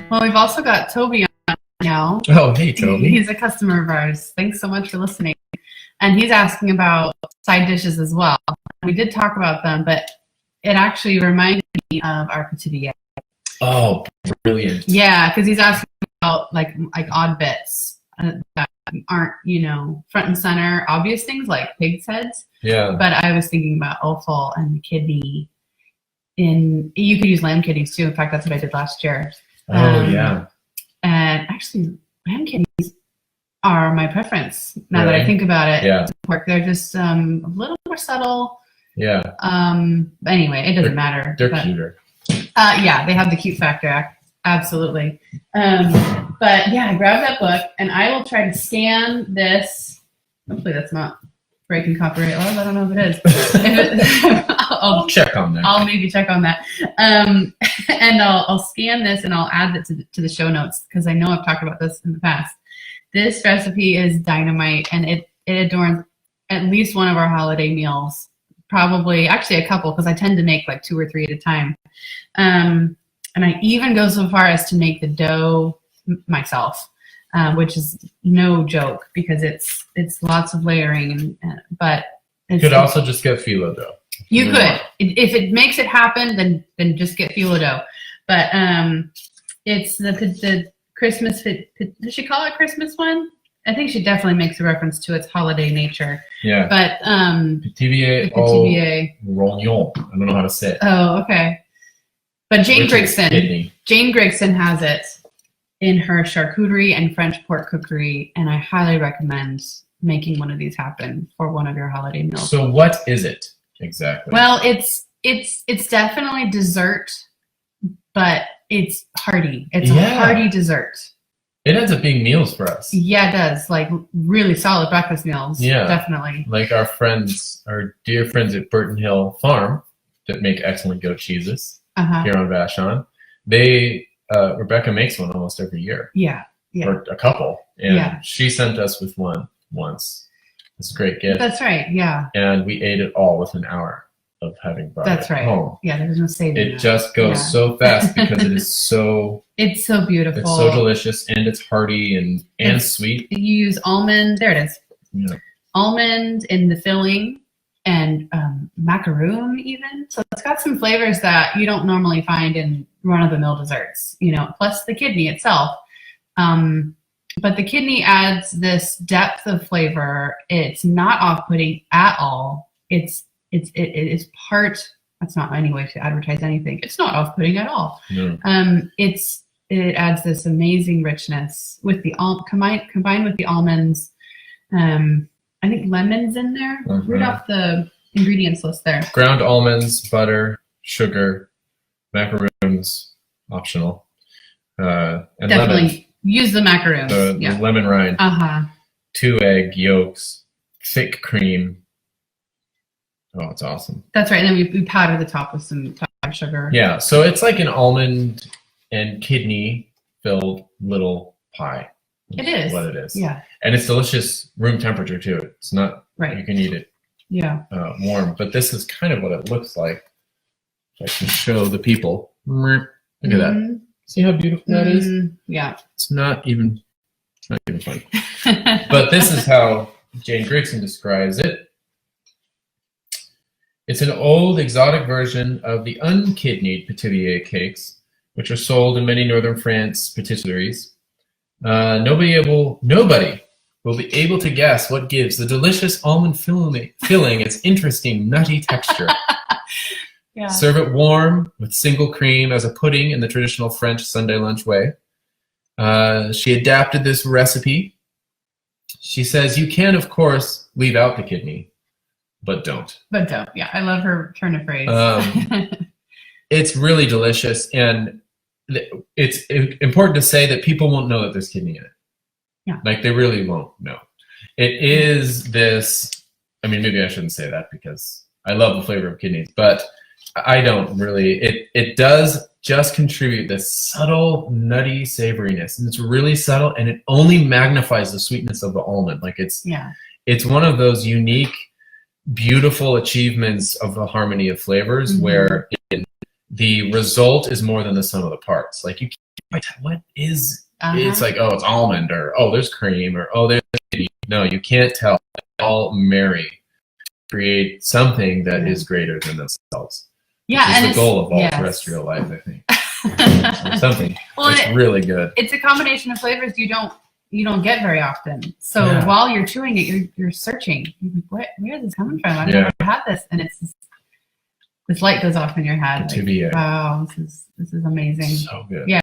Well, we've also got Toby on now. Oh, hey, Toby. He's a customer of ours. Thanks so much for listening. And he's asking about side dishes as well. We did talk about them, but it actually reminded me of our petivier. Oh, brilliant. Yeah, because he's asking about like odd bits that aren't, front and center obvious things like pig's heads. Yeah. But I was thinking about offal and the kidney. You could use lamb kidneys too. In fact, that's what I did last year. Yeah. And actually, lamb kidneys are my preference now that I think about it. Yeah. Pork, they're just a little more subtle. Yeah. But anyway, it doesn't matter. They're cuter. Yeah, they have the cute factor. Absolutely. But yeah, grab that book and I will try to scan this. Hopefully that's not breaking copyright laws. I don't know if it is. I'll check on that. I'll maybe check on that. And I'll scan this and I'll add it to the show notes because I know I've talked about this in the past. This recipe is dynamite and it adorns at least one of our holiday meals. Probably, actually a couple, because I tend to make like 2 or 3 at a time. And I even go so far as to make the dough myself, which is no joke because it's lots of layering. But you could also just get phyllo dough. You could. If it makes it happen, then just get phyllo dough. But it's the Christmas, does she call it Christmas one? I think she definitely makes a reference to its holiday nature. Yeah. But petivier au rognon. I don't know how to say it. Oh, okay. But Jane Grigson has it in her charcuterie and French pork cookery, and I highly recommend making one of these happen for one of your holiday meals. So what is it exactly? Well, it's definitely dessert, but it's hearty. It's a hearty dessert. It ends up being meals for us. Yeah, it does. Like really solid breakfast meals. Yeah, definitely. Like our dear friends at Burton Hill Farm that make excellent goat cheeses here on Vashon. Rebecca makes one almost every year. Yeah. Or a couple. And she sent us with one once. It's a great gift. That's right, yeah. And we ate it all within an hour of having brought it home. Yeah, there's no saving it. Just goes so fast because it is so... It's so beautiful. It's so delicious, and it's hearty and sweet. You use almond, there it is. Yeah. Almond in the filling and macaroon even. So it's got some flavors that you don't normally find in run-of-the-mill desserts, plus the kidney itself. But the kidney adds this depth of flavor. It's not off-putting at all. It is part. That's not any way to advertise anything. It's not off-putting at all. No. It adds this amazing richness with the combined with the almonds. I think lemon's in there. Read off the ingredients list there. Ground almonds, butter, sugar, macaroons, optional. And definitely lemon. Use the macaroons. The lemon rind. 2 egg yolks, thick cream. Oh, it's awesome. That's right. And then we powder the top with some powdered sugar. Yeah. So it's like an almond and kidney filled little pie. It is what it is. Yeah. And it's delicious room temperature too. It's not you can eat it warm. But this is kind of what it looks like. I can show the people. Look at that. See how beautiful that is? Yeah. It's not even fun. But this is how Jane Grigson describes it. It's an old, exotic version of the unkidneyed petivier cakes, which are sold in many northern France patisseries. Nobody will be able to guess what gives the delicious almond filling its interesting nutty texture. Yeah. Serve it warm with single cream as a pudding in the traditional French Sunday lunch way. She adapted this recipe. She says you can, of course, leave out the kidney. But don't. Yeah, I love her turn of phrase. It's really delicious, and it's important to say that people won't know that there's kidney in it. Yeah. Like, they really won't know. It is this, I mean, maybe I shouldn't say that because I love the flavor of kidneys, but I don't really. It does just contribute this subtle, nutty savoriness, and it's really subtle, and it only magnifies the sweetness of the almond. Like, it's one of those unique, beautiful achievements of the harmony of flavors where the result is more than the sum of the parts. Like you can't, what is, it's like, oh, it's almond, or oh, there's cream, or oh, there's, no, you can't tell. They all marry to create something that is greater than themselves. Yeah, which and is the goal of all terrestrial life, I think. Or something. Well, it's really good. It's a combination of flavors you don't get very often. So while you're chewing it, you're searching. You're like, where is this coming from? I've never had this, and it's this light goes off in your head. Like, wow, this is amazing. So good. Yeah.